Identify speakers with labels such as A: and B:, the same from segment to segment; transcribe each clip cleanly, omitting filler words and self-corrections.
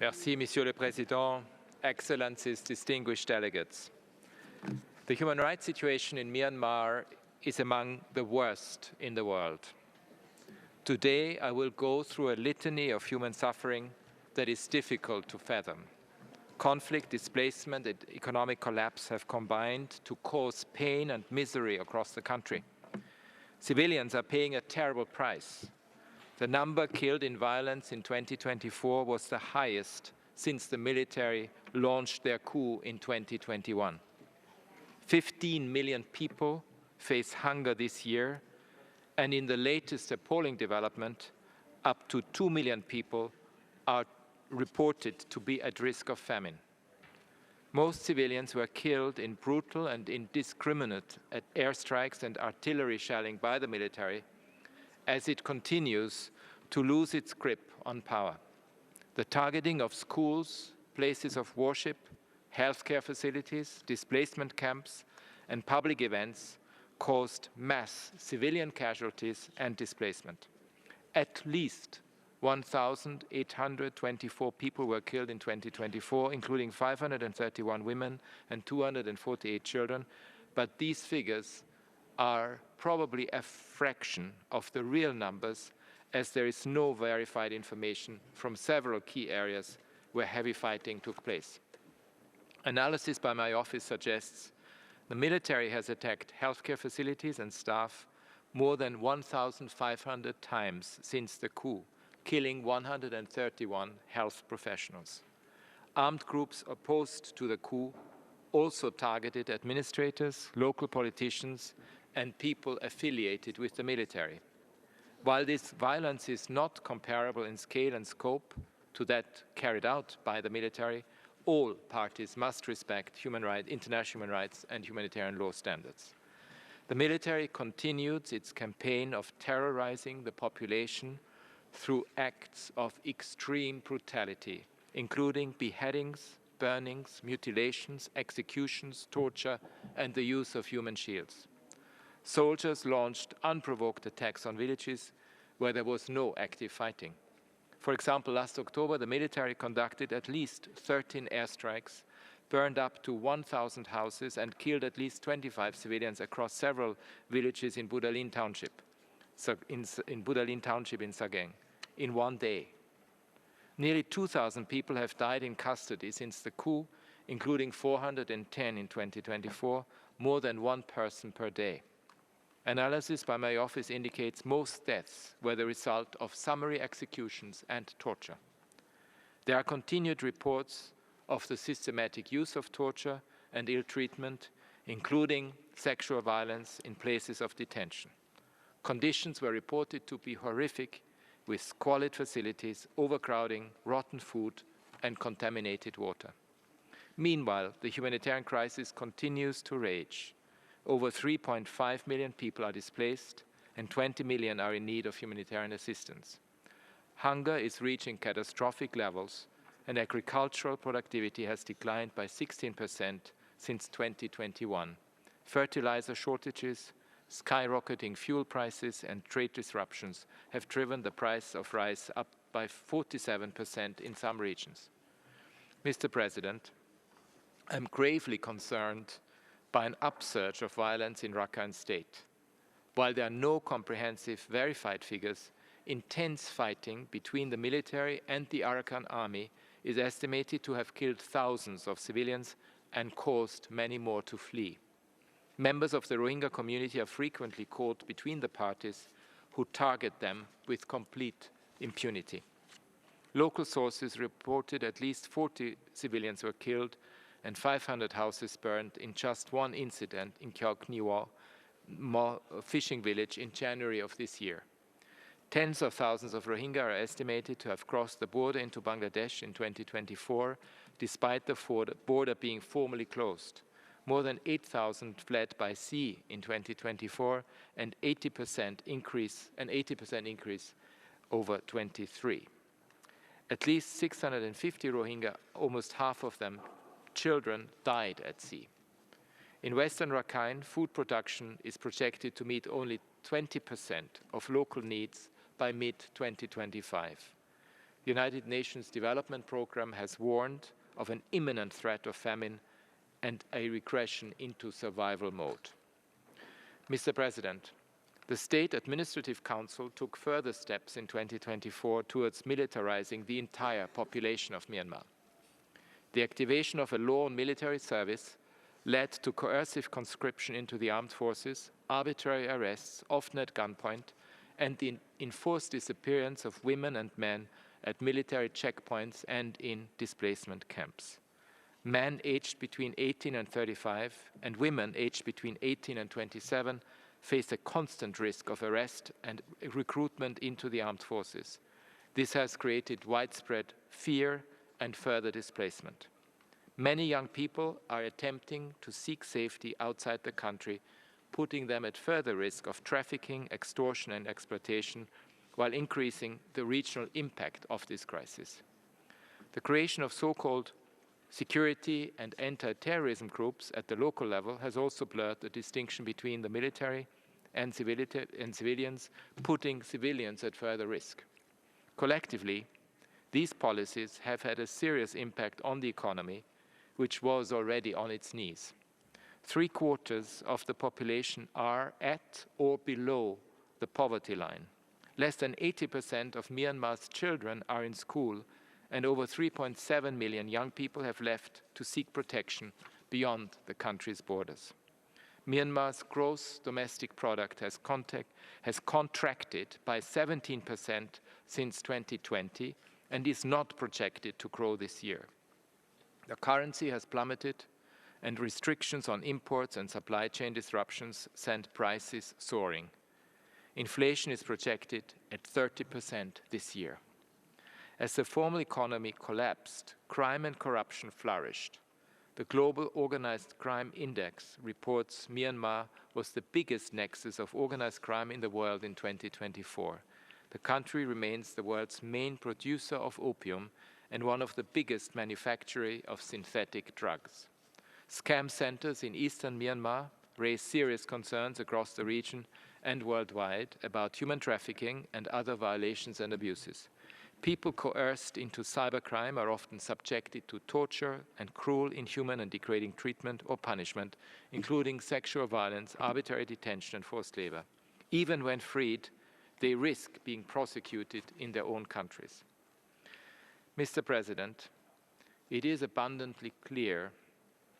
A: Merci, Monsieur le Président, Excellencies, distinguished delegates. The human rights situation in Myanmar is among the worst in the world. Today, I will go through a litany of human suffering that is difficult to fathom. Conflict, displacement, and economic collapse have combined to cause pain and misery across the country. Civilians are paying a terrible price. The number killed in violence in 2024 was the highest since the military launched their coup in 2021. 15 million people face hunger this year, and in the latest appalling development, up to 2 million people are reported to be at risk of famine. Most civilians were killed in brutal and indiscriminate airstrikes and artillery shelling by the military as it continues to lose its grip on power. The targeting of schools, places of worship, healthcare facilities, displacement camps, and public events caused mass civilian casualties and displacement. At least 1,824 people were killed in 2024, including 531 women and 248 children, but these figures are probably a fraction of the real numbers, as there is no verified information from several key areas where heavy fighting took place. Analysis by my office suggests the military has attacked healthcare facilities and staff more than 1,500 times since the coup, killing 131 health professionals. Armed groups opposed to the coup also targeted administrators, local politicians, and people affiliated with the military. While this violence is not comparable in scale and scope to that carried out by the military, all parties must respect international human rights and humanitarian law standards. The military continued its campaign of terrorizing the population through acts of extreme brutality, including beheadings, burnings, mutilations, executions, torture, and the use of human shields. Soldiers launched unprovoked attacks on villages where there was no active fighting. For example, last October, the military conducted at least 13 airstrikes, burned up to 1,000 houses, and killed at least 25 civilians across several villages in Budalin Township, in Sagaing, in one day. Nearly 2,000 people have died in custody since the coup, including 410 in 2024, more than one person per day. Analysis by my office indicates most deaths were the result of summary executions and torture. There are continued reports of the systematic use of torture and ill treatment, including sexual violence in places of detention. Conditions were reported to be horrific, with squalid facilities, overcrowding, rotten food, and contaminated water. Meanwhile, the humanitarian crisis continues to rage. Over 3.5 million people are displaced, and 20 million are in need of humanitarian assistance. Hunger is reaching catastrophic levels, and agricultural productivity has declined by 16% since 2021. Fertilizer shortages, skyrocketing fuel prices, and trade disruptions have driven the price of rice up by 47% in some regions. Mr. President, I'm gravely concerned by an upsurge of violence in Rakhine State. While there are no comprehensive verified figures, intense fighting between the military and the Arakan army is estimated to have killed thousands of civilians and caused many more to flee. Members of the Rohingya community are frequently caught between the parties who target them with complete impunity. Local sources reported at least 40 civilians were killed and 500 houses burned in just one incident in Kyaukniwa fishing village in January of this year. Tens of thousands of Rohingya are estimated to have crossed the border into Bangladesh in 2024, despite the border being formally closed. More than 8,000 fled by sea in 2024, and 80% increase over 23. At least 650 Rohingya, almost half of them children, died at sea. In Western Rakhine, food production is projected to meet only 20% of local needs by mid-2025. The United Nations Development Programme has warned of an imminent threat of famine and a regression into survival mode. Mr. President, the State Administrative Council took further steps in 2024 towards militarizing the entire population of Myanmar. The activation of a law on military service led to coercive conscription into the armed forces, arbitrary arrests, often at gunpoint, and the enforced disappearance of women and men at military checkpoints and in displacement camps. Men aged between 18 and 35 and women aged between 18 and 27 face a constant risk of arrest and recruitment into the armed forces. This has created widespread fear and further displacement. Many young people are attempting to seek safety outside the country, putting them at further risk of trafficking, extortion, and exploitation, while increasing the regional impact of this crisis. The creation of so-called security and anti-terrorism groups at the local level has also blurred the distinction between the military and civilians, putting civilians at further risk. Collectively, these policies have had a serious impact on the economy, which was already on its knees. 3/4 of the population are at or below the poverty line. Less than 80% of Myanmar's children are in school, and over 3.7 million young people have left to seek protection beyond the country's borders. Myanmar's gross domestic product has contracted by 17% since 2020 and is not projected to grow this year. The currency has plummeted, and restrictions on imports and supply chain disruptions sent prices soaring. Inflation is projected at 30% this year. As the formal economy collapsed, crime and corruption flourished. The Global Organized Crime Index reports Myanmar was the biggest nexus of organized crime in the world in 2024. The country remains the world's main producer of opium and one of the biggest manufacturers of synthetic drugs. Scam centers in eastern Myanmar raise serious concerns across the region and worldwide about human trafficking and other violations and abuses. People coerced into cybercrime are often subjected to torture and cruel, inhuman, and degrading treatment or punishment, including sexual violence, arbitrary detention, and forced labor. Even when freed, they risk being prosecuted in their own countries. Mr. President, it is abundantly clear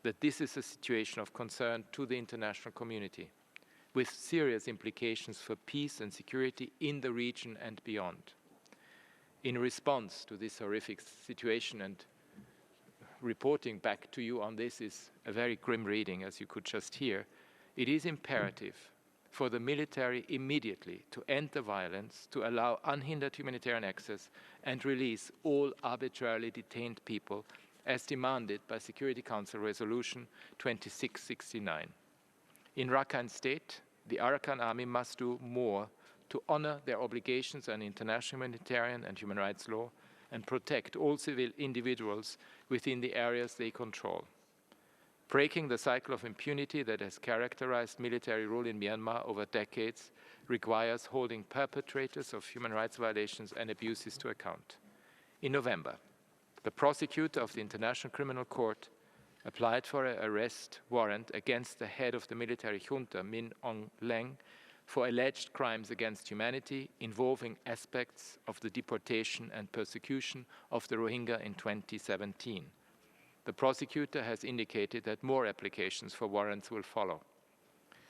A: that this is a situation of concern to the international community, with serious implications for peace and security in the region and beyond. In response to this horrific situation, and reporting back to you on this is a very grim reading, as you could just hear, it is imperative for the military immediately to end the violence, to allow unhindered humanitarian access, and release all arbitrarily detained people, as demanded by Security Council Resolution 2669. In Rakhine State, the Arakan Army must do more to honor their obligations under international humanitarian and human rights law and protect all civil individuals within the areas they control. Breaking the cycle of impunity that has characterized military rule in Myanmar over decades requires holding perpetrators of human rights violations and abuses to account. In November, the prosecutor of the International Criminal Court applied for an arrest warrant against the head of the military junta, Min Aung Hlaing, for alleged crimes against humanity involving aspects of the deportation and persecution of the Rohingya in 2017. The prosecutor has indicated that more applications for warrants will follow.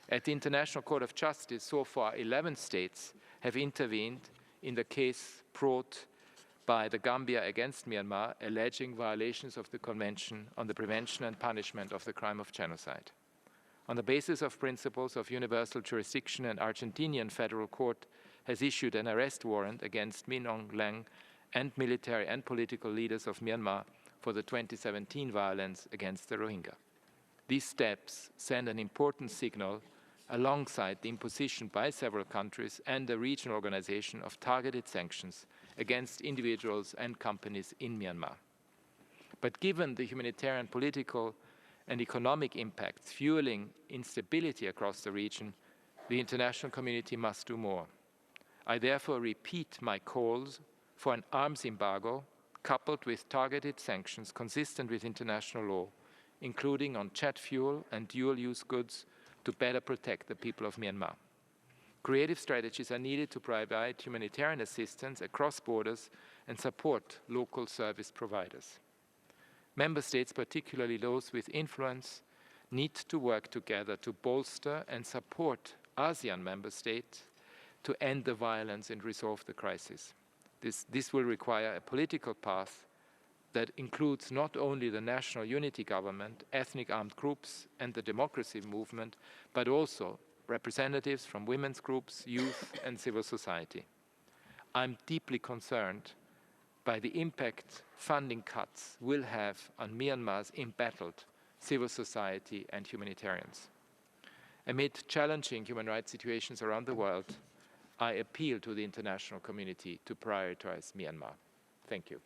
A: At the International Court of Justice, so far 11 states have intervened in the case brought by the Gambia against Myanmar, alleging violations of the Convention on the Prevention and Punishment of the Crime of Genocide. On the basis of principles of universal jurisdiction, an Argentinian federal court has issued an arrest warrant against Min Aung Hlaing and military and political leaders of Myanmar for the 2017 violence against the Rohingya. These steps send an important signal alongside the imposition by several countries and the regional organization of targeted sanctions against individuals and companies in Myanmar. But given the humanitarian, political, and economic impacts fueling instability across the region, the international community must do more. I therefore repeat my calls for an arms embargo coupled with targeted sanctions consistent with international law, including on jet fuel and dual-use goods, to better protect the people of Myanmar. Creative strategies are needed to provide humanitarian assistance across borders and support local service providers. Member states, particularly those with influence, need to work together to bolster and support ASEAN member states to end the violence and resolve the crisis. This will require a political path that includes not only the national unity government, ethnic armed groups, and the democracy movement, but also representatives from women's groups, youth, and civil society. I'm deeply concerned by the impact funding cuts will have on Myanmar's embattled civil society and humanitarians. Amid challenging human rights situations around the world, I appeal to the international community to prioritize Myanmar. Thank you.